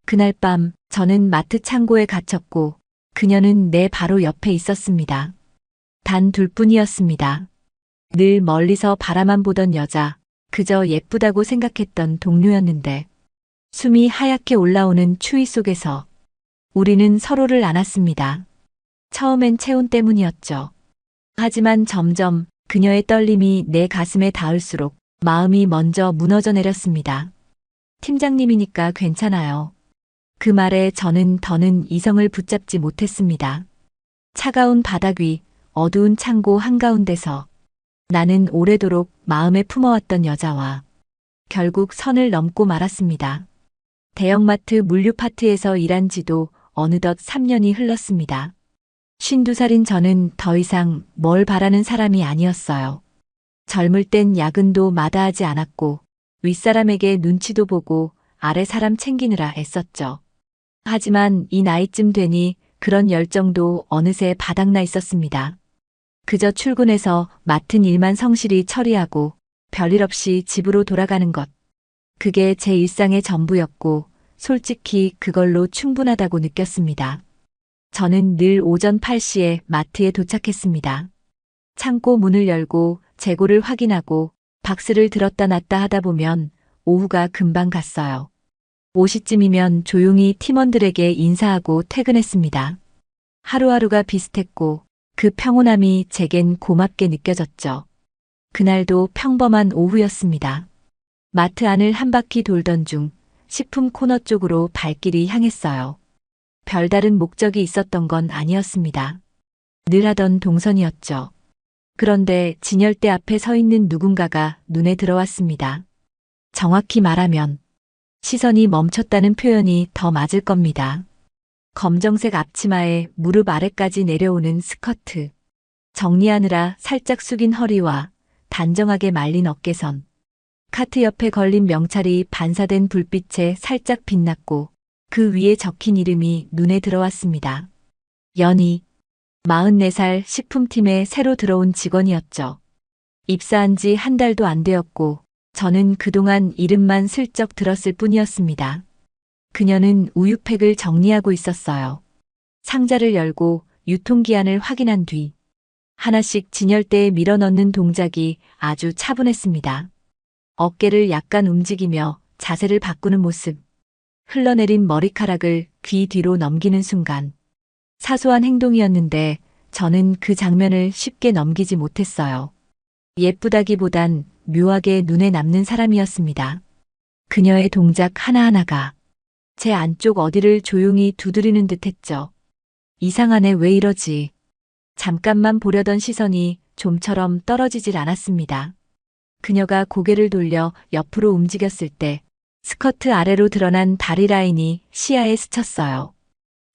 그날 밤 저는 마트 창고에 갇혔고 그녀는 내 바로 옆에 있었습니다. 단 둘뿐이었습니다. 늘 멀리서 바라만 보던 여자, 그저 예쁘다고 생각했던 동료였는데 숨이 하얗게 올라오는 추위 속에서 우리는 서로를 안았습니다. 처음엔 체온 때문이었죠. 하지만 점점 그녀의 떨림이 내 가슴에 닿을수록 마음이 먼저 무너져 내렸습니다. 팀장님이니까 괜찮아요. 그 말에 저는 더는 이성을 붙잡지 못했습니다. 차가운 바닥 위, 어두운 창고 한가운데서 나는 오래도록 마음에 품어왔던 여자와 결국 선을 넘고 말았습니다. 대형마트 물류파트에서 일한 지도 어느덧 3년이 흘렀습니다. 52살인 저는 더 이상 뭘 바라는 사람이 아니었어요. 젊을 땐 야근도 마다하지 않았고 윗사람에게 눈치도 보고 아래 사람 챙기느라 애썼죠. 하지만 이 나이쯤 되니 그런 열정도 어느새 바닥나 있었습니다. 그저 출근해서 맡은 일만 성실히 처리하고 별일 없이 집으로 돌아가는 것. 그게 제 일상의 전부였고 솔직히 그걸로 충분하다고 느꼈습니다. 저는 늘 오전 8시에 마트에 도착했습니다. 창고 문을 열고 재고를 확인하고 박스를 들었다 놨다 하다 보면 오후가 금방 갔어요. 5시쯤이면 조용히 팀원들에게 인사하고 퇴근했습니다. 하루하루가 비슷했고 그 평온함이 제겐 고맙게 느껴졌죠. 그날도 평범한 오후였습니다. 마트 안을 한 바퀴 돌던 중 식품 코너 쪽으로 발길이 향했어요. 별다른 목적이 있었던 건 아니었습니다. 늘 하던 동선이었죠. 그런데 진열대 앞에 서 있는 누군가가 눈에 들어왔습니다. 정확히 말하면 시선이 멈췄다는 표현이 더 맞을 겁니다. 검정색 앞치마에 무릎 아래까지 내려오는 스커트. 정리하느라 살짝 숙인 허리와 단정하게 말린 어깨선. 카트 옆에 걸린 명찰이 반사된 불빛에 살짝 빛났고 그 위에 적힌 이름이 눈에 들어왔습니다. 연희, 44살 식품팀에 새로 들어온 직원이었죠. 입사한 지 한 달도 안 되었고 저는 그동안 이름만 슬쩍 들었을 뿐이었습니다. 그녀는 우유팩을 정리하고 있었어요. 상자를 열고 유통기한을 확인한 뒤 하나씩 진열대에 밀어넣는 동작이 아주 차분했습니다. 어깨를 약간 움직이며 자세를 바꾸는 모습. 흘러내린 머리카락을 귀 뒤로 넘기는 순간. 사소한 행동이었는데 저는 그 장면을 쉽게 넘기지 못했어요. 예쁘다기보단 묘하게 눈에 남는 사람이었습니다. 그녀의 동작 하나하나가 제 안쪽 어디를 조용히 두드리는 듯 했죠. 이상하네, 왜 이러지? 잠깐만 보려던 시선이 좀처럼 떨어지질 않았습니다. 그녀가 고개를 돌려 옆으로 움직였을 때 스커트 아래로 드러난 다리 라인이 시야에 스쳤어요.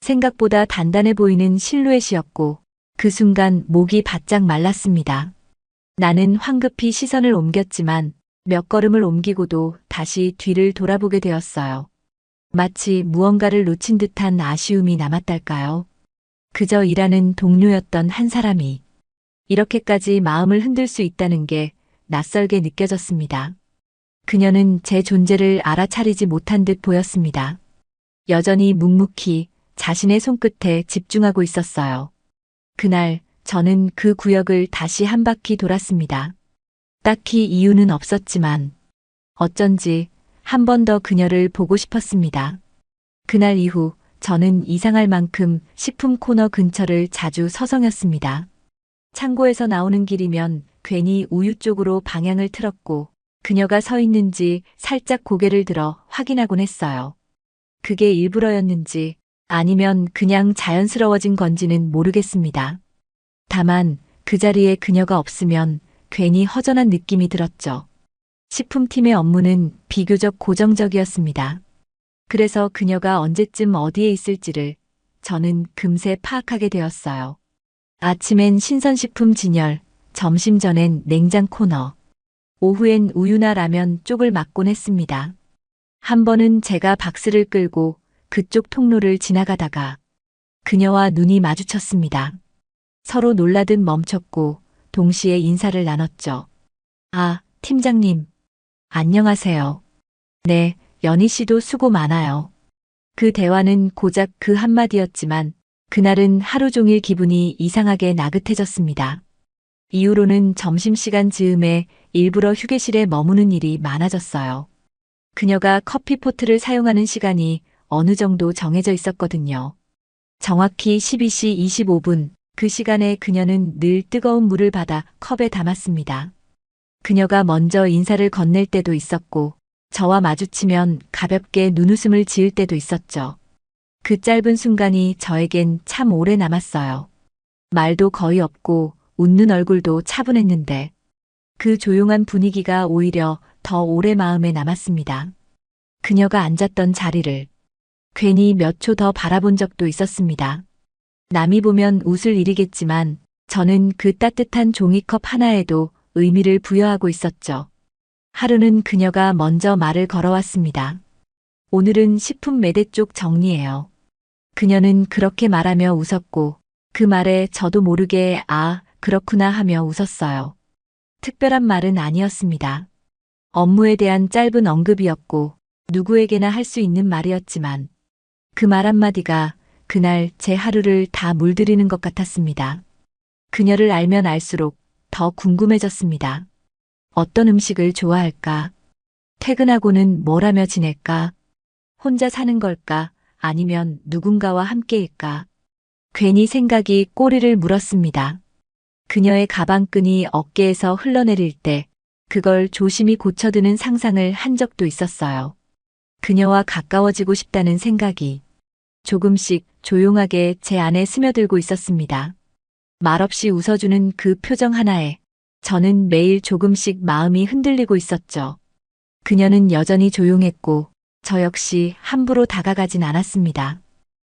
생각보다 단단해 보이는 실루엣이었고 그 순간 목이 바짝 말랐습니다. 나는 황급히 시선을 옮겼지만 몇 걸음을 옮기고도 다시 뒤를 돌아보게 되었어요. 마치 무언가를 놓친 듯한 아쉬움이 남았달까요? 그저 일하는 동료였던 한 사람이 이렇게까지 마음을 흔들 수 있다는 게 낯설게 느껴졌습니다. 그녀는 제 존재를 알아차리지 못한 듯 보였습니다. 여전히 묵묵히 자신의 손끝에 집중하고 있었어요. 그날 저는 그 구역을 다시 한 바퀴 돌았습니다. 딱히 이유는 없었지만 어쩐지 한 번 더 그녀를 보고 싶었습니다. 그날 이후 저는 이상할 만큼 식품 코너 근처를 자주 서성였습니다. 창고에서 나오는 길이면 괜히 우유 쪽으로 방향을 틀었고 그녀가 서 있는지 살짝 고개를 들어 확인하곤 했어요. 그게 일부러였는지 아니면 그냥 자연스러워진 건지는 모르겠습니다. 다만 그 자리에 그녀가 없으면 괜히 허전한 느낌이 들었죠. 식품팀의 업무는 비교적 고정적이었습니다. 그래서 그녀가 언제쯤 어디에 있을지를 저는 금세 파악하게 되었어요. 아침엔 신선식품 진열, 점심 전엔 냉장 코너, 오후엔 우유나 라면 쪽을 맡곤 했습니다. 한 번은 제가 박스를 끌고 그쪽 통로를 지나가다가 그녀와 눈이 마주쳤습니다. 서로 놀라듯 멈췄고 동시에 인사를 나눴죠. 아, 팀장님. 안녕하세요. 네, 연희 씨도 수고 많아요. 그 대화는 고작 그 한마디였지만 그날은 하루 종일 기분이 이상하게 나긋해졌습니다. 이후로는 점심시간 즈음에 일부러 휴게실에 머무는 일이 많아졌어요. 그녀가 커피포트를 사용하는 시간이 어느 정도 정해져 있었거든요. 정확히 12시 25분, 그 시간에 그녀는 늘 뜨거운 물을 받아 컵에 담았습니다. 그녀가 먼저 인사를 건넬 때도 있었고, 저와 마주치면 가볍게 눈웃음을 지을 때도 있었죠. 그 짧은 순간이 저에겐 참 오래 남았어요. 말도 거의 없고 웃는 얼굴도 차분했는데 그 조용한 분위기가 오히려 더 오래 마음에 남았습니다. 그녀가 앉았던 자리를 괜히 몇 초 더 바라본 적도 있었습니다. 남이 보면 웃을 일이겠지만 저는 그 따뜻한 종이컵 하나에도 의미를 부여하고 있었죠. 하루는 그녀가 먼저 말을 걸어왔습니다. 오늘은 식품 매대 쪽 정리해요. 그녀는 그렇게 말하며 웃었고 그 말에 저도 모르게 아, 그렇구나 하며 웃었어요. 특별한 말은 아니었습니다. 업무에 대한 짧은 언급이었고 누구에게나 할 수 있는 말이었지만 그 말 한마디가 그날 제 하루를 다 물들이는 것 같았습니다. 그녀를 알면 알수록 더 궁금해졌습니다. 어떤 음식을 좋아할까? 퇴근하고는 뭘 하며 지낼까? 혼자 사는 걸까? 아니면 누군가와 함께일까? 괜히 생각이 꼬리를 물었습니다. 그녀의 가방끈이 어깨에서 흘러내릴 때 그걸 조심히 고쳐드는 상상을 한 적도 있었어요. 그녀와 가까워지고 싶다는 생각이 조금씩 조용하게 제 안에 스며들고 있었습니다. 말없이 웃어주는 그 표정 하나에 저는 매일 조금씩 마음이 흔들리고 있었죠. 그녀는 여전히 조용했고 저 역시 함부로 다가가진 않았습니다.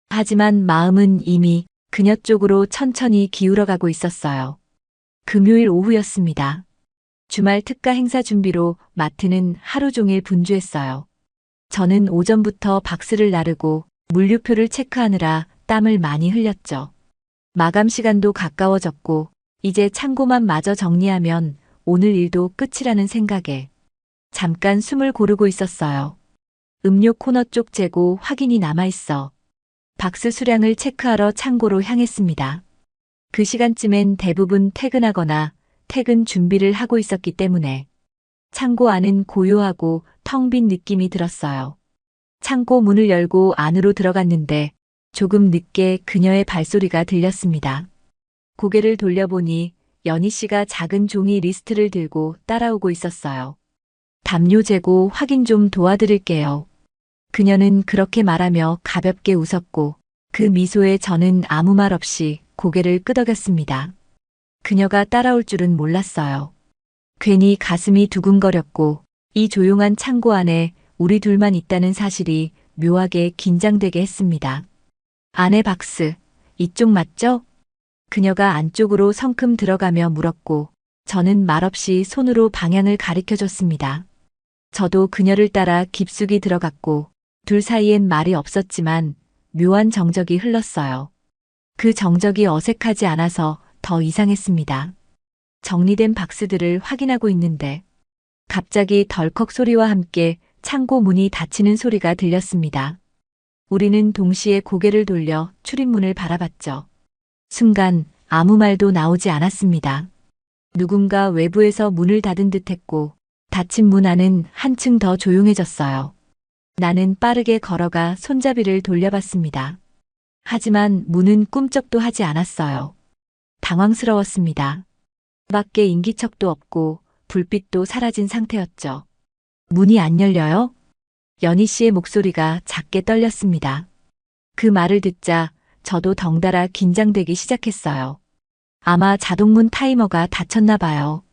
하지만 마음은 이미 그녀 쪽으로 천천히 기울어가고 있었어요. 금요일 오후였습니다. 주말 특가 행사 준비로 마트는 하루 종일 분주했어요. 저는 오전부터 박스를 나르고 물류표를 체크하느라 땀을 많이 흘렸죠. 마감 시간도 가까워졌고 이제 창고만 마저 정리하면 오늘 일도 끝이라는 생각에 잠깐 숨을 고르고 있었어요. 음료 코너 쪽 재고 확인이 남아있어 박스 수량을 체크하러 창고로 향했습니다. 그 시간쯤엔 대부분 퇴근하거나 퇴근 준비를 하고 있었기 때문에 창고 안은 고요하고 텅 빈 느낌이 들었어요. 창고 문을 열고 안으로 들어갔는데 조금 늦게 그녀의 발소리가 들렸습니다. 고개를 돌려보니 연희 씨가 작은 종이 리스트를 들고 따라오고 있었어요. 담요 재고 확인 좀 도와드릴게요. 그녀는 그렇게 말하며 가볍게 웃었고 그 미소에 저는 아무 말 없이 고개를 끄덕였습니다. 그녀가 따라올 줄은 몰랐어요. 괜히 가슴이 두근거렸고 이 조용한 창고 안에 우리 둘만 있다는 사실이 묘하게 긴장되게 했습니다. 안에 박스, 이쪽 맞죠? 그녀가 안쪽으로 성큼 들어가며 물었고 저는 말없이 손으로 방향을 가리켜줬습니다. 저도 그녀를 따라 깊숙이 들어갔고 둘 사이엔 말이 없었지만 묘한 정적이 흘렀어요. 그 정적이 어색하지 않아서 더 이상했습니다. 정리된 박스들을 확인하고 있는데 갑자기 덜컥 소리와 함께 창고 문이 닫히는 소리가 들렸습니다. 우리는 동시에 고개를 돌려 출입문을 바라봤죠. 순간 아무 말도 나오지 않았습니다. 누군가 외부에서 문을 닫은 듯했고 닫힌 문 안은 한층 더 조용해졌어요. 나는 빠르게 걸어가 손잡이를 돌려봤습니다. 하지만 문은 꿈쩍도 하지 않았어요. 당황스러웠습니다. 밖에 인기척도 없고 불빛도 사라진 상태였죠. 문이 안 열려요? 연희 씨의 목소리가 작게 떨렸습니다. 그 말을 듣자 저도 덩달아 긴장되기 시작했어요. 아마 자동문 타이머가 닫혔나 봐요.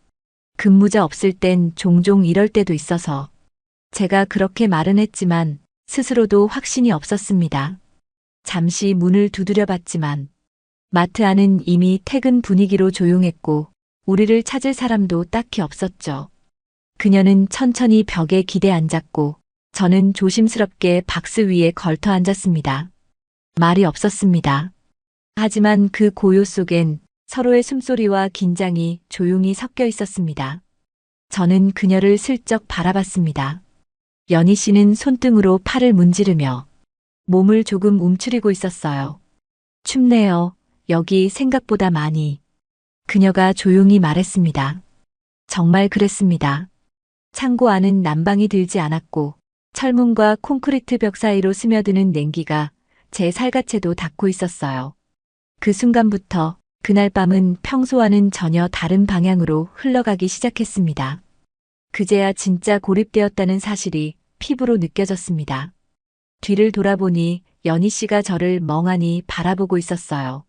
근무자 없을 땐 종종 이럴 때도 있어서 제가 그렇게 말은 했지만 스스로도 확신이 없었습니다. 잠시 문을 두드려 봤지만 마트 안은 이미 퇴근 분위기로 조용했고 우리를 찾을 사람도 딱히 없었죠. 그녀는 천천히 벽에 기대 앉았고 저는 조심스럽게 박스 위에 걸터 앉았습니다. 말이 없었습니다. 하지만 그 고요 속엔 서로의 숨소리와 긴장이 조용히 섞여 있었습니다. 저는 그녀를 슬쩍 바라봤습니다. 연희 씨는 손등으로 팔을 문지르며 몸을 조금 움츠리고 있었어요. 춥네요. 여기 생각보다 많이. 그녀가 조용히 말했습니다. 정말 그랬습니다. 창고 안은 난방이 들지 않았고 철문과 콘크리트 벽 사이로 스며드는 냉기가 제 살갗에도 닿고 있었어요. 그 순간부터 그날 밤은 평소와는 전혀 다른 방향으로 흘러가기 시작했습니다. 그제야 진짜 고립되었다는 사실이 피부로 느껴졌습니다. 뒤를 돌아보니 연희 씨가 저를 멍하니 바라보고 있었어요.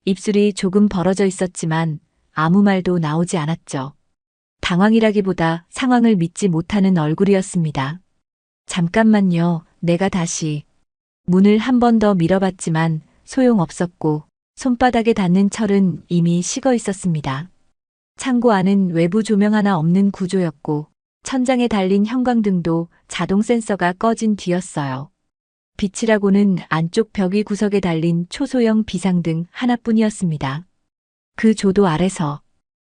입술이 조금 벌어져 있었지만 아무 말도 나오지 않았죠. 당황이라기보다 상황을 믿지 못하는 얼굴이었습니다. 잠깐만요, 내가 다시. 문을 한 번 더 밀어봤지만 소용없었고 손바닥에 닿는 철은 이미 식어 있었습니다. 창고 안은 외부 조명 하나 없는 구조였고 천장에 달린 형광등도 자동 센서가 꺼진 뒤였어요. 빛이라고는 안쪽 벽위 구석에 달린 초소형 비상등 하나뿐이었습니다. 그 조도 아래서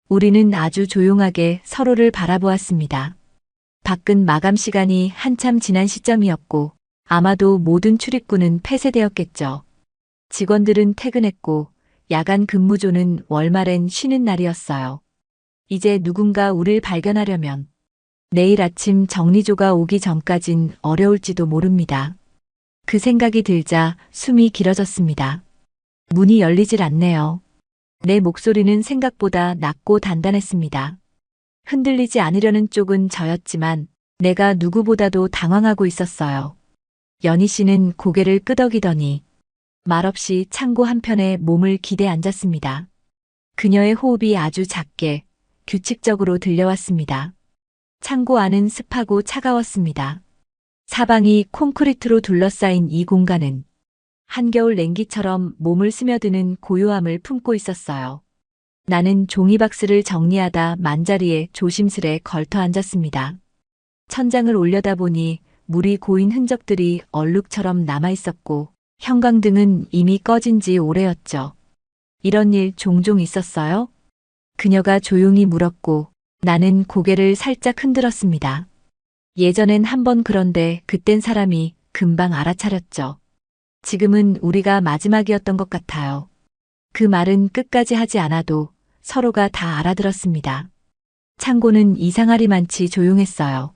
우리는 아주 조용하게 서로를 바라보았습니다. 밖은 마감 시간이 한참 지난 시점이었고 아마도 모든 출입구는 폐쇄되었겠죠. 직원들은 퇴근했고 야간 근무조는 월말엔 쉬는 날이었어요. 이제 누군가 우릴 발견하려면 내일 아침 정리조가 오기 전까진 어려울지도 모릅니다. 그 생각이 들자 숨이 길어졌습니다. 문이 열리질 않네요. 내 목소리는 생각보다 낮고 단단했습니다. 흔들리지 않으려는 쪽은 저였지만 내가 누구보다도 당황하고 있었어요. 연희 씨는 고개를 끄덕이더니 말없이 창고 한편에 몸을 기대 앉았습니다. 그녀의 호흡이 아주 작게 규칙적으로 들려왔습니다. 창고 안은 습하고 차가웠습니다. 사방이 콘크리트로 둘러싸인 이 공간은 한겨울 냉기처럼 몸을 스며드는 고요함을 품고 있었어요. 나는 종이박스를 정리하다 만자리에 조심스레 걸터 앉았습니다. 천장을 올려다보니 물이 고인 흔적들이 얼룩처럼 남아있었고 형광등은 이미 꺼진 지 오래였죠. 이런 일 종종 있었어요? 그녀가 조용히 물었고 나는 고개를 살짝 흔들었습니다. 예전엔 한 번 그런데 그땐 사람이 금방 알아차렸죠. 지금은 우리가 마지막이었던 것 같아요. 그 말은 끝까지 하지 않아도 서로가 다 알아들었습니다. 창고는 이상하리만치 조용했어요.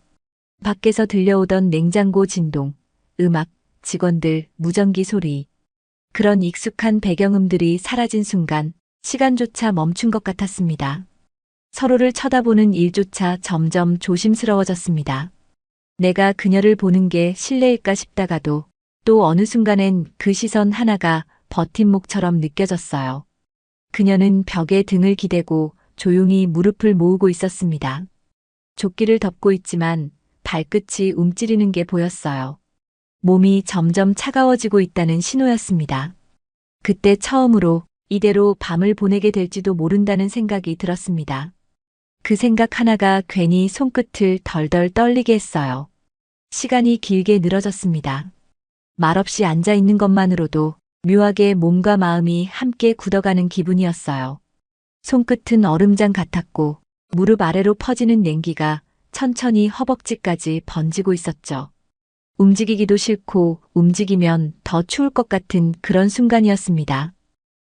밖에서 들려오던 냉장고 진동, 음악, 직원들, 무전기 소리. 그런 익숙한 배경음들이 사라진 순간 시간조차 멈춘 것 같았습니다. 서로를 쳐다보는 일조차 점점 조심스러워졌습니다. 내가 그녀를 보는 게 실례일까 싶다가도 또 어느 순간엔 그 시선 하나가 버팀목처럼 느껴졌어요. 그녀는 벽에 등을 기대고 조용히 무릎을 모으고 있었습니다. 조끼를 덮고 있지만 발끝이 움츠리는 게 보였어요. 몸이 점점 차가워지고 있다는 신호였습니다. 그때 처음으로 이대로 밤을 보내게 될지도 모른다는 생각이 들었습니다. 그 생각 하나가 괜히 손끝을 덜덜 떨리게 했어요. 시간이 길게 늘어졌습니다. 말없이 앉아 있는 것만으로도 묘하게 몸과 마음이 함께 굳어가는 기분이었어요. 손끝은 얼음장 같았고 무릎 아래로 퍼지는 냉기가 천천히 허벅지까지 번지고 있었죠. 움직이기도 싫고 움직이면 더 추울 것 같은 그런 순간이었습니다.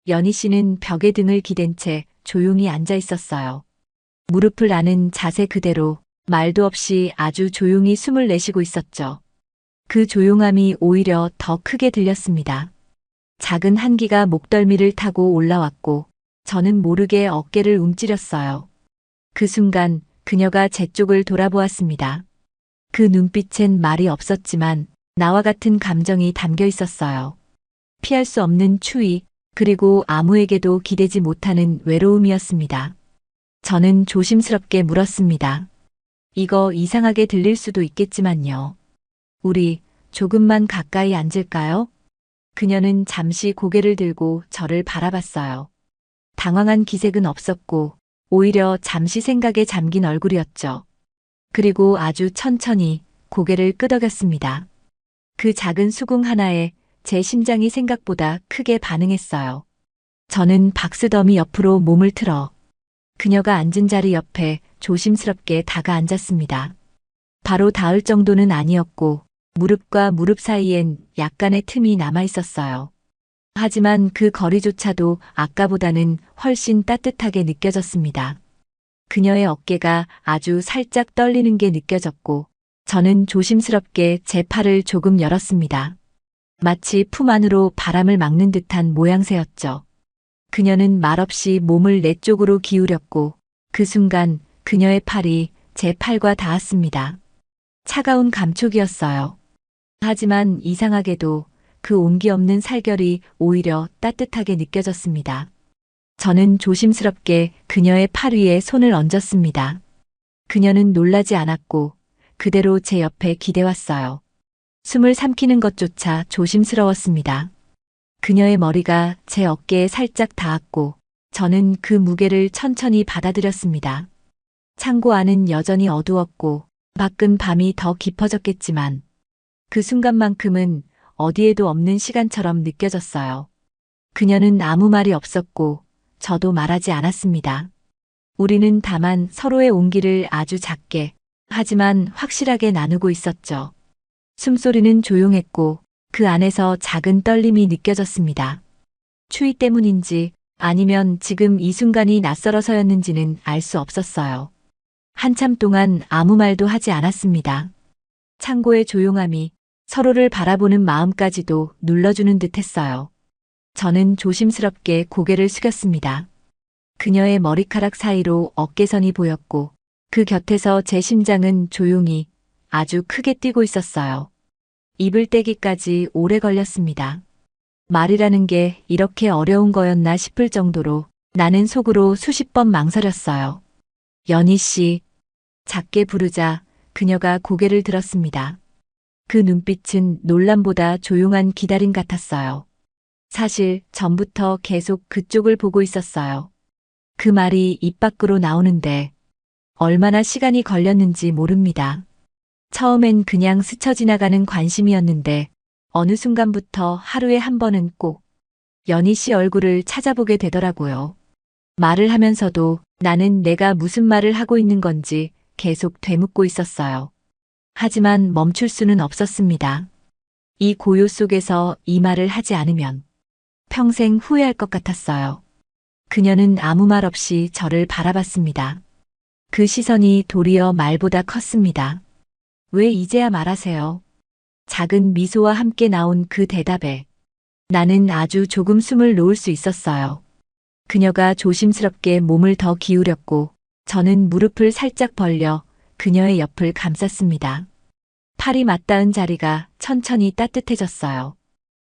연희 씨는 벽에 등을 기댄 채 조용히 앉아 있었어요. 무릎을 아는 자세 그대로 말도 없이 아주 조용히 숨을 내쉬고 있었죠. 그 조용함이 오히려 더 크게 들렸습니다. 작은 한기가 목덜미를 타고 올라왔고 저는 모르게 어깨를 움츠렸어요. 그 순간 그녀가 제 쪽을 돌아보았습니다. 그 눈빛엔 말이 없었지만 나와 같은 감정이 담겨 있었어요. 피할 수 없는 추위, 그리고 아무에게도 기대지 못하는 외로움이었습니다. 저는 조심스럽게 물었습니다. 이거 이상하게 들릴 수도 있겠지만요. 우리 조금만 가까이 앉을까요? 그녀는 잠시 고개를 들고 저를 바라봤어요. 당황한 기색은 없었고 오히려 잠시 생각에 잠긴 얼굴이었죠. 그리고 아주 천천히 고개를 끄덕였습니다. 그 작은 수긍 하나에 제 심장이 생각보다 크게 반응했어요. 저는 박스더미 옆으로 몸을 틀어 그녀가 앉은 자리 옆에 조심스럽게 다가앉았습니다. 바로 닿을 정도는 아니었고 무릎과 무릎 사이엔 약간의 틈이 남아 있었어요. 하지만 그 거리조차도 아까보다는 훨씬 따뜻하게 느껴졌습니다. 그녀의 어깨가 아주 살짝 떨리는 게 느껴졌고 저는 조심스럽게 제 팔을 조금 열었습니다. 마치 품 안으로 바람을 막는 듯한 모양새였죠. 그녀는 말없이 몸을 내 쪽으로 기울였고 그 순간 그녀의 팔이 제 팔과 닿았습니다. 차가운 감촉이었어요. 하지만 이상하게도 그 온기 없는 살결이 오히려 따뜻하게 느껴졌습니다. 저는 조심스럽게 그녀의 팔 위에 손을 얹었습니다. 그녀는 놀라지 않았고 그대로 제 옆에 기대왔어요. 숨을 삼키는 것조차 조심스러웠습니다. 그녀의 머리가 제 어깨에 살짝 닿았고 저는 그 무게를 천천히 받아들였습니다. 창고 안은 여전히 어두웠고 밖은 밤이 더 깊어졌겠지만 그 순간만큼은 어디에도 없는 시간처럼 느껴졌어요. 그녀는 아무 말이 없었고 저도 말하지 않았습니다. 우리는 다만 서로의 온기를 아주 작게 하지만 확실하게 나누고 있었죠. 숨소리는 조용했고 그 안에서 작은 떨림이 느껴졌습니다. 추위 때문인지 아니면 지금 이 순간이 낯설어서였는지는 알 수 없었어요. 한참 동안 아무 말도 하지 않았습니다. 창고의 조용함이 서로를 바라보는 마음까지도 눌러주는 듯 했어요. 저는 조심스럽게 고개를 숙였습니다. 그녀의 머리카락 사이로 어깨선이 보였고 그 곁에서 제 심장은 조용히 아주 크게 뛰고 있었어요. 입을 떼기까지 오래 걸렸습니다. 말이라는 게 이렇게 어려운 거였나 싶을 정도로 나는 속으로 수십 번 망설였어요. 연희 씨, 작게 부르자 그녀가 고개를 들었습니다. 그 눈빛은 놀람보다 조용한 기다림 같았어요. 사실 전부터 계속 그쪽을 보고 있었어요. 그 말이 입 밖으로 나오는데 얼마나 시간이 걸렸는지 모릅니다. 처음엔 그냥 스쳐 지나가는 관심이었는데 어느 순간부터 하루에 한 번은 꼭 연희 씨 얼굴을 찾아보게 되더라고요. 말을 하면서도 나는 내가 무슨 말을 하고 있는 건지 계속 되묻고 있었어요. 하지만 멈출 수는 없었습니다. 이 고요 속에서 이 말을 하지 않으면 평생 후회할 것 같았어요. 그녀는 아무 말 없이 저를 바라봤습니다. 그 시선이 도리어 말보다 컸습니다. 왜 이제야 말하세요? 작은 미소와 함께 나온 그 대답에 나는 아주 조금 숨을 놓을 수 있었어요. 그녀가 조심스럽게 몸을 더 기울였고 저는 무릎을 살짝 벌려 그녀의 옆을 감쌌습니다. 팔이 맞닿은 자리가 천천히 따뜻해졌어요.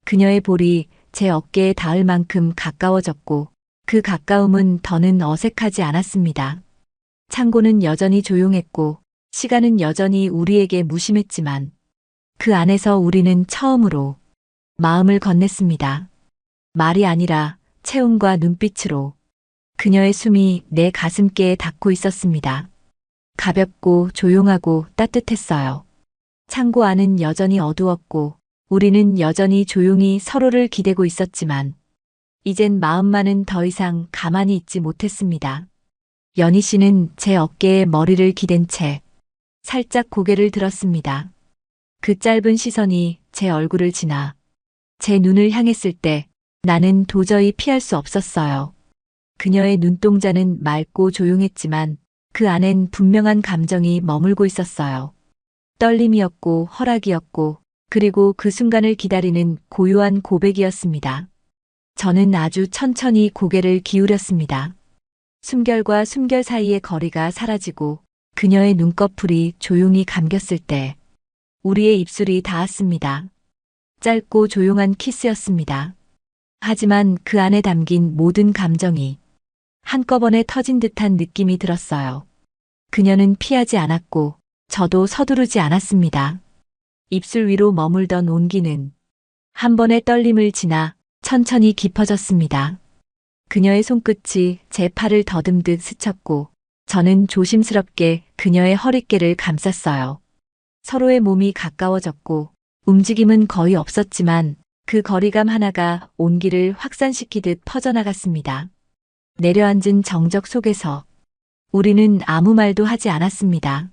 그녀의 볼이 제 어깨에 닿을 만큼 가까워졌고 그 가까움은 더는 어색하지 않았습니다. 창고는 여전히 조용했고 시간은 여전히 우리에게 무심했지만 그 안에서 우리는 처음으로 마음을 건넸습니다. 말이 아니라 체온과 눈빛으로. 그녀의 숨이 내 가슴께에 닿고 있었습니다. 가볍고 조용하고 따뜻했어요. 창고 안은 여전히 어두웠고 우리는 여전히 조용히 서로를 기대고 있었지만 이젠 마음만은 더 이상 가만히 있지 못했습니다. 연희 씨는 제 어깨에 머리를 기댄 채 살짝 고개를 들었습니다. 그 짧은 시선이 제 얼굴을 지나 제 눈을 향했을 때 나는 도저히 피할 수 없었어요. 그녀의 눈동자는 맑고 조용했지만 그 안엔 분명한 감정이 머물고 있었어요. 떨림이었고 허락이었고 그리고 그 순간을 기다리는 고요한 고백이었습니다. 저는 아주 천천히 고개를 기울였습니다. 숨결과 숨결 사이의 거리가 사라지고 그녀의 눈꺼풀이 조용히 감겼을 때 우리의 입술이 닿았습니다. 짧고 조용한 키스였습니다. 하지만 그 안에 담긴 모든 감정이 한꺼번에 터진 듯한 느낌이 들었어요. 그녀는 피하지 않았고 저도 서두르지 않았습니다. 입술 위로 머물던 온기는 한 번의 떨림을 지나 천천히 깊어졌습니다. 그녀의 손끝이 제 팔을 더듬듯 스쳤고 저는 조심스럽게 그녀의 허리깨를 감쌌어요. 서로의 몸이 가까워졌고 움직임은 거의 없었지만 그 거리감 하나가 온기를 확산시키듯 퍼져나갔습니다. 내려앉은 정적 속에서 우리는 아무 말도 하지 않았습니다.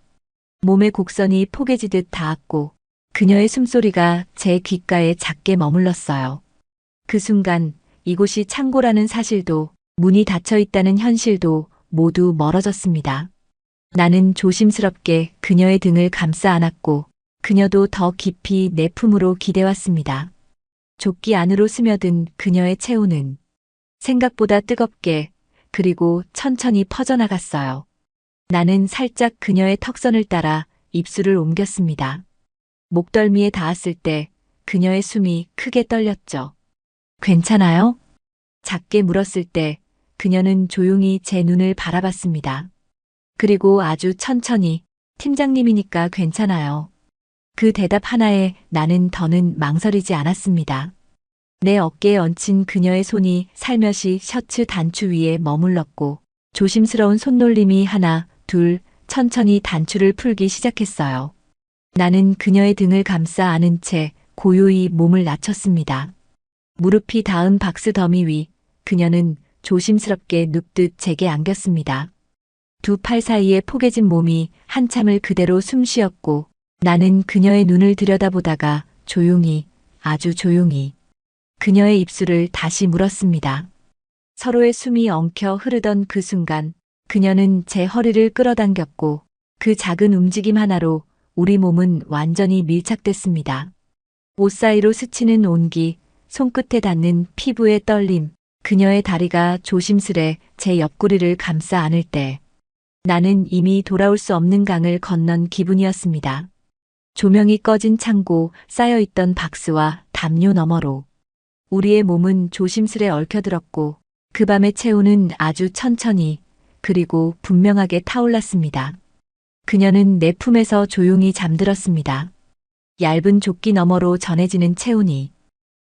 몸의 곡선이 포개지듯 닿았고 그녀의 숨소리가 제 귓가에 작게 머물렀어요. 그 순간 이곳이 창고라는 사실도 문이 닫혀 있다는 현실도 모두 멀어졌습니다. 나는 조심스럽게 그녀의 등을 감싸 안았고 그녀도 더 깊이 내 품으로 기대왔습니다. 조끼 안으로 스며든 그녀의 체온은 생각보다 뜨겁게 그리고 천천히 퍼져나갔어요. 나는 살짝 그녀의 턱선을 따라 입술을 옮겼습니다. 목덜미에 닿았을 때 그녀의 숨이 크게 떨렸죠. 괜찮아요? 작게 물었을 때 그녀는 조용히 제 눈을 바라봤습니다. 그리고 아주 천천히 팀장님이니까 괜찮아요. 그 대답 하나에 나는 더는 망설이지 않았습니다. 내 어깨에 얹힌 그녀의 손이 살며시 셔츠 단추 위에 머물렀고 조심스러운 손놀림이 하나, 둘, 천천히 단추를 풀기 시작했어요. 나는 그녀의 등을 감싸 안은 채 고요히 몸을 낮췄습니다. 무릎이 닿은 박스 더미 위 그녀는 조심스럽게 눕듯 제게 안겼습니다. 두 팔 사이에 포개진 몸이 한참을 그대로 숨 쉬었고 나는 그녀의 눈을 들여다보다가 조용히, 아주 조용히 그녀의 입술을 다시 물었습니다. 서로의 숨이 엉켜 흐르던 그 순간 그녀는 제 허리를 끌어당겼고 그 작은 움직임 하나로 우리 몸은 완전히 밀착됐습니다. 옷 사이로 스치는 온기, 손끝에 닿는 피부의 떨림, 그녀의 다리가 조심스레 제 옆구리를 감싸 안을 때 나는 이미 돌아올 수 없는 강을 건넌 기분이었습니다. 조명이 꺼진 창고, 쌓여있던 박스와 담요 너머로 우리의 몸은 조심스레 얽혀들었고 그 밤의 체온은 아주 천천히 그리고 분명하게 타올랐습니다. 그녀는 내 품에서 조용히 잠들었습니다. 얇은 조끼 너머로 전해지는 체온이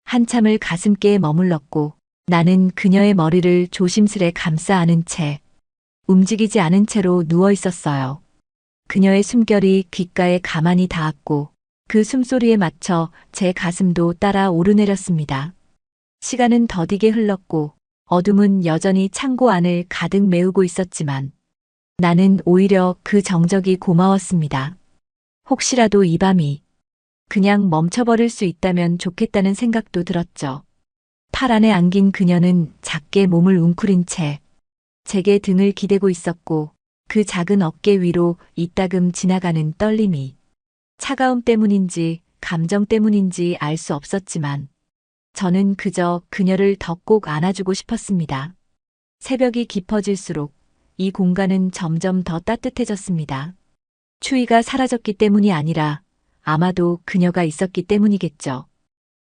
한참을 가슴께에 머물렀고 나는 그녀의 머리를 조심스레 감싸 안은 채 움직이지 않은 채로 누워 있었어요. 그녀의 숨결이 귓가에 가만히 닿았고 그 숨소리에 맞춰 제 가슴도 따라 오르내렸습니다. 시간은 더디게 흘렀고 어둠은 여전히 창고 안을 가득 메우고 있었지만 나는 오히려 그 정적이 고마웠습니다. 혹시라도 이 밤이 그냥 멈춰버릴 수 있다면 좋겠다는 생각도 들었죠. 팔 안에 안긴 그녀는 작게 몸을 웅크린 채 제게 등을 기대고 있었고 그 작은 어깨 위로 이따금 지나가는 떨림이 차가움 때문인지 감정 때문인지 알 수 없었지만 저는 그저 그녀를 더 꼭 안아주고 싶었습니다. 새벽이 깊어질수록 이 공간은 점점 더 따뜻해졌습니다. 추위가 사라졌기 때문이 아니라 아마도 그녀가 있었기 때문이겠죠.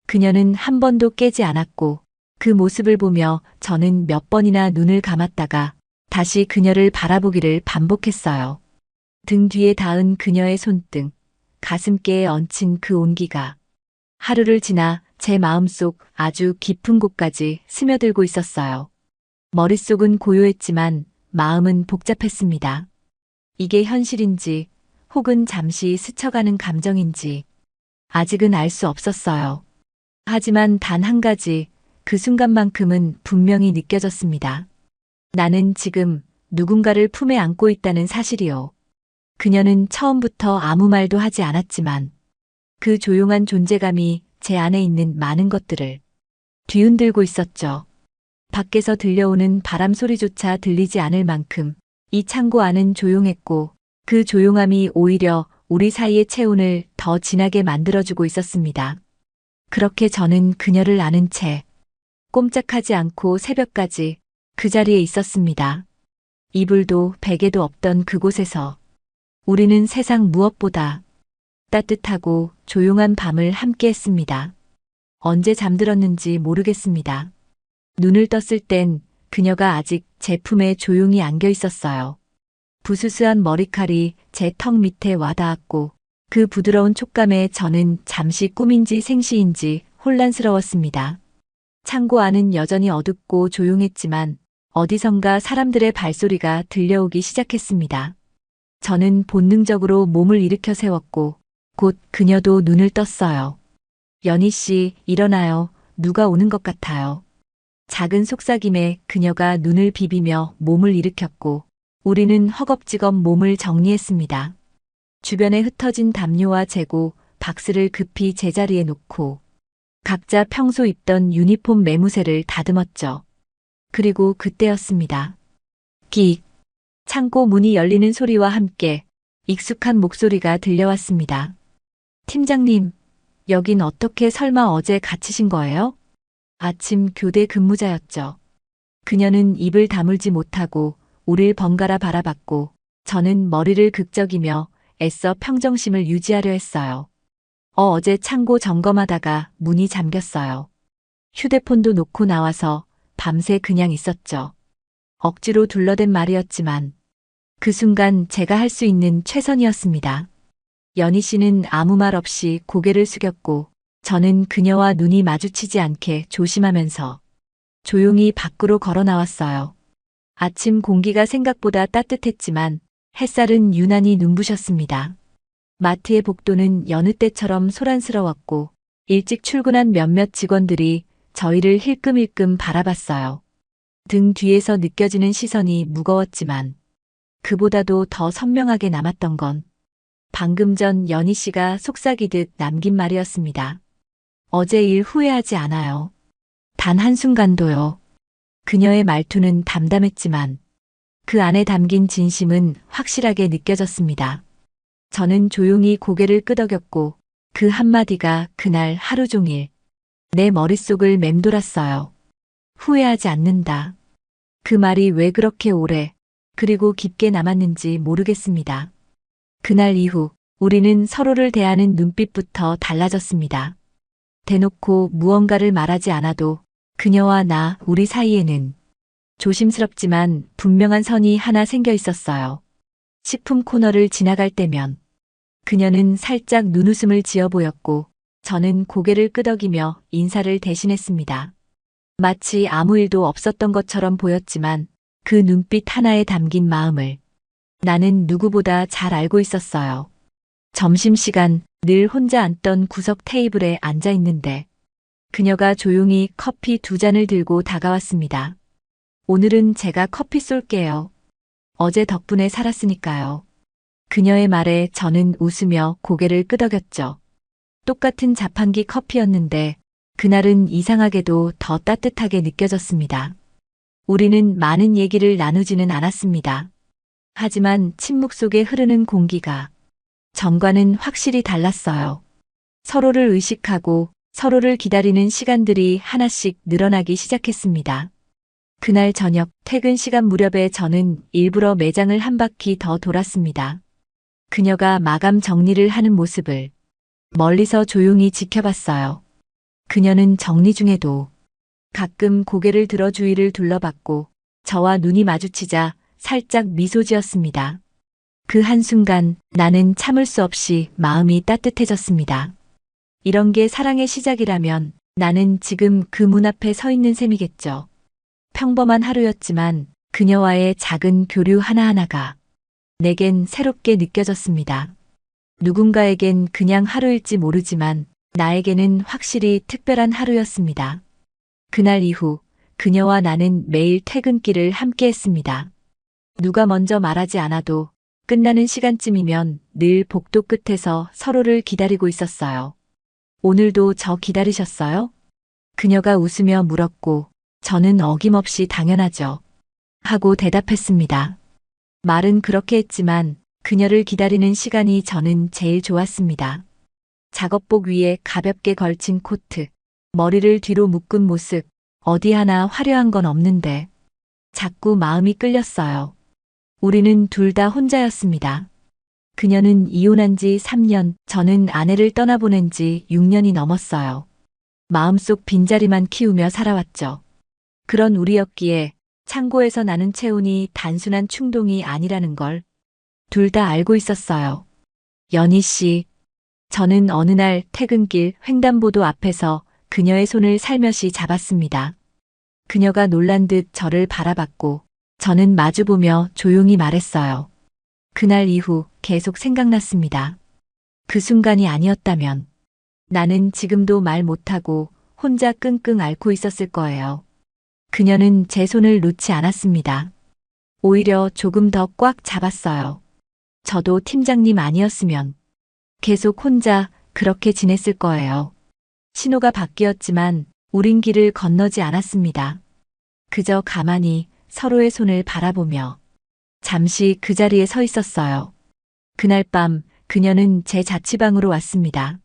그녀는 한 번도 깨지 않았고 그 모습을 보며 저는 몇 번이나 눈을 감았다가 다시 그녀를 바라보기를 반복했어요. 등 뒤에 닿은 그녀의 손등, 가슴께에 얹힌 그 온기가 하루를 지나 제 마음속 아주 깊은 곳까지 스며들고 있었어요. 머릿속은 고요했지만 마음은 복잡했습니다. 이게 현실인지 혹은 잠시 스쳐가는 감정인지 아직은 알 수 없었어요. 하지만 단 한 가지, 그 순간만큼은 분명히 느껴졌습니다. 나는 지금 누군가를 품에 안고 있다는 사실이요. 그녀는 처음부터 아무 말도 하지 않았지만 그 조용한 존재감이 제 안에 있는 많은 것들을 뒤흔들고 있었죠. 밖에서 들려오는 바람 소리조차 들리지 않을 만큼 이 창고 안은 조용했고 그 조용함이 오히려 우리 사이의 체온을 더 진하게 만들어주고 있었습니다. 그렇게 저는 그녀를 안은 채 꼼짝하지 않고 새벽까지 그 자리에 있었습니다. 이불도 베개도 없던 그곳에서 우리는 세상 무엇보다 따뜻하고 조용한 밤을 함께 했습니다. 언제 잠들었는지 모르겠습니다. 눈을 떴을 땐 그녀가 아직 제 품에 조용히 안겨 있었어요. 부스스한 머리칼이 제 턱 밑에 와닿았고 그 부드러운 촉감에 저는 잠시 꿈인지 생시인지 혼란스러웠습니다. 창고 안은 여전히 어둡고 조용했지만 어디선가 사람들의 발소리가 들려오기 시작했습니다. 저는 본능적으로 몸을 일으켜 세웠고 곧 그녀도 눈을 떴어요. 연희 씨, 일어나요. 누가 오는 것 같아요. 작은 속삭임에 그녀가 눈을 비비며 몸을 일으켰고 우리는 허겁지겁 몸을 정리했습니다. 주변에 흩어진 담요와 재고, 박스를 급히 제자리에 놓고 각자 평소 입던 유니폼 매무새를 다듬었죠. 그리고 그때였습니다. 끽! 창고 문이 열리는 소리와 함께 익숙한 목소리가 들려왔습니다. 팀장님, 여긴 어떻게 설마 어제 갇히신 거예요? 아침 교대 근무자였죠. 그녀는 입을 다물지 못하고 우릴 번갈아 바라봤고 저는 머리를 극적이며 애써 평정심을 유지하려 했어요. 어제 창고 점검하다가 문이 잠겼어요. 휴대폰도 놓고 나와서 밤새 그냥 있었죠. 억지로 둘러댄 말이었지만 그 순간 제가 할 수 있는 최선이었습니다. 연희 씨는 아무 말 없이 고개를 숙였고 저는 그녀와 눈이 마주치지 않게 조심하면서 조용히 밖으로 걸어 나왔어요. 아침 공기가 생각보다 따뜻했지만 햇살은 유난히 눈부셨습니다. 마트의 복도는 여느 때처럼 소란스러웠고 일찍 출근한 몇몇 직원들이 저희를 힐끔힐끔 바라봤어요. 등 뒤에서 느껴지는 시선이 무거웠지만 그보다도 더 선명하게 남았던 건 방금 전 연희 씨가 속삭이듯 남긴 말이었습니다. 어제 일 후회하지 않아요. 단 한순간도요. 그녀의 말투는 담담했지만 그 안에 담긴 진심은 확실하게 느껴졌습니다. 저는 조용히 고개를 끄덕였고 그 한마디가 그날 하루 종일 내 머릿속을 맴돌았어요. 후회하지 않는다. 그 말이 왜 그렇게 오래 그리고 깊게 남았는지 모르겠습니다. 그날 이후 우리는 서로를 대하는 눈빛부터 달라졌습니다. 대놓고 무언가를 말하지 않아도 그녀와 나 우리 사이에는 조심스럽지만 분명한 선이 하나 생겨 있었어요. 식품 코너를 지나갈 때면 그녀는 살짝 눈웃음을 지어 보였고 저는 고개를 끄덕이며 인사를 대신했습니다. 마치 아무 일도 없었던 것처럼 보였지만 그 눈빛 하나에 담긴 마음을 나는 누구보다 잘 알고 있었어요. 점심시간 늘 혼자 앉던 구석 테이블에 앉아 있는데 그녀가 조용히 커피 2잔을 들고 다가왔습니다. 오늘은 제가 커피 쏠게요. 어제 덕분에 살았으니까요. 그녀의 말에 저는 웃으며 고개를 끄덕였죠. 똑같은 자판기 커피였는데 그날은 이상하게도 더 따뜻하게 느껴졌습니다. 우리는 많은 얘기를 나누지는 않았습니다. 하지만 침묵 속에 흐르는 공기가 전과는 확실히 달랐어요. 서로를 의식하고 서로를 기다리는 시간들이 하나씩 늘어나기 시작했습니다. 그날 저녁 퇴근 시간 무렵에 저는 일부러 매장을 한 바퀴 더 돌았습니다. 그녀가 마감 정리를 하는 모습을 멀리서 조용히 지켜봤어요. 그녀는 정리 중에도 가끔 고개를 들어 주위를 둘러봤고 저와 눈이 마주치자 살짝 미소 지었습니다. 그 한순간 나는 참을 수 없이 마음이 따뜻해졌습니다. 이런 게 사랑의 시작이라면 나는 지금 그 문 앞에 서 있는 셈이겠죠. 평범한 하루였지만 그녀와의 작은 교류 하나하나가 내겐 새롭게 느껴졌습니다. 누군가에겐 그냥 하루일지 모르지만 나에게는 확실히 특별한 하루였습니다. 그날 이후 그녀와 나는 매일 퇴근길을 함께 했습니다. 누가 먼저 말하지 않아도 끝나는 시간쯤이면 늘 복도 끝에서 서로를 기다리고 있었어요. 오늘도 저 기다리셨어요? 그녀가 웃으며 물었고 저는 어김없이 당연하죠. 하고 대답했습니다. 말은 그렇게 했지만 그녀를 기다리는 시간이 저는 제일 좋았습니다. 작업복 위에 가볍게 걸친 코트, 머리를 뒤로 묶은 모습, 어디 하나 화려한 건 없는데 자꾸 마음이 끌렸어요. 우리는 둘 다 혼자였습니다. 그녀는 이혼한 지 3년, 저는 아내를 떠나보낸 지 6년이 넘었어요. 마음속 빈자리만 키우며 살아왔죠. 그런 우리였기에 창고에서 나는 체온이 단순한 충동이 아니라는 걸 둘 다 알고 있었어요. 연희 씨, 저는 어느 날 퇴근길 횡단보도 앞에서 그녀의 손을 살며시 잡았습니다. 그녀가 놀란 듯 저를 바라봤고 저는 마주보며 조용히 말했어요. 그날 이후 계속 생각났습니다. 그 순간이 아니었다면 나는 지금도 말 못하고 혼자 끙끙 앓고 있었을 거예요. 그녀는 제 손을 놓지 않았습니다. 오히려 조금 더 꽉 잡았어요. 저도 팀장님 아니었으면 계속 혼자 그렇게 지냈을 거예요. 신호가 바뀌었지만 우린 길을 건너지 않았습니다. 그저 가만히 서로의 손을 바라보며 잠시 그 자리에 서 있었어요. 그날 밤 그녀는 제 자취방으로 왔습니다.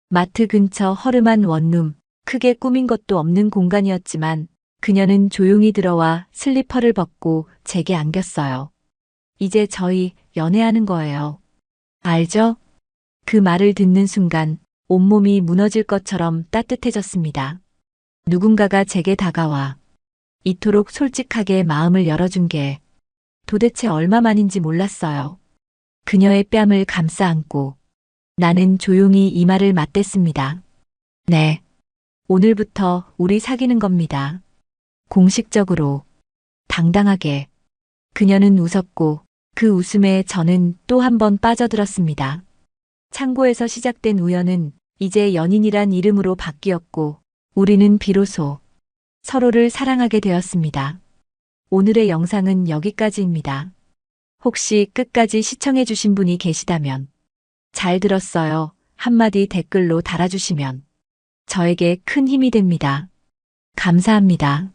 마트 근처 허름한 원룸, 크게 꾸민 것도 없는 공간이었지만 그녀는 조용히 들어와 슬리퍼를 벗고 제게 안겼어요. 이제 저희 연애하는 거예요. 알죠? 그 말을 듣는 순간 온몸이 무너질 것처럼 따뜻해졌습니다. 누군가가 제게 다가와 이토록 솔직하게 마음을 열어준 게 도대체 얼마만인지 몰랐어요. 그녀의 뺨을 감싸 안고 나는 조용히 이마를 맞댔습니다. 네. 오늘부터 우리 사귀는 겁니다. 공식적으로, 당당하게. 그녀는 웃었고 그 웃음에 저는 또 한 번 빠져들었습니다. 창고에서 시작된 우연은 이제 연인이란 이름으로 바뀌었고 우리는 비로소 서로를 사랑하게 되었습니다. 오늘의 영상은 여기까지입니다. 혹시 끝까지 시청해주신 분이 계시다면 잘 들었어요 한마디 댓글로 달아주시면 저에게 큰 힘이 됩니다. 감사합니다.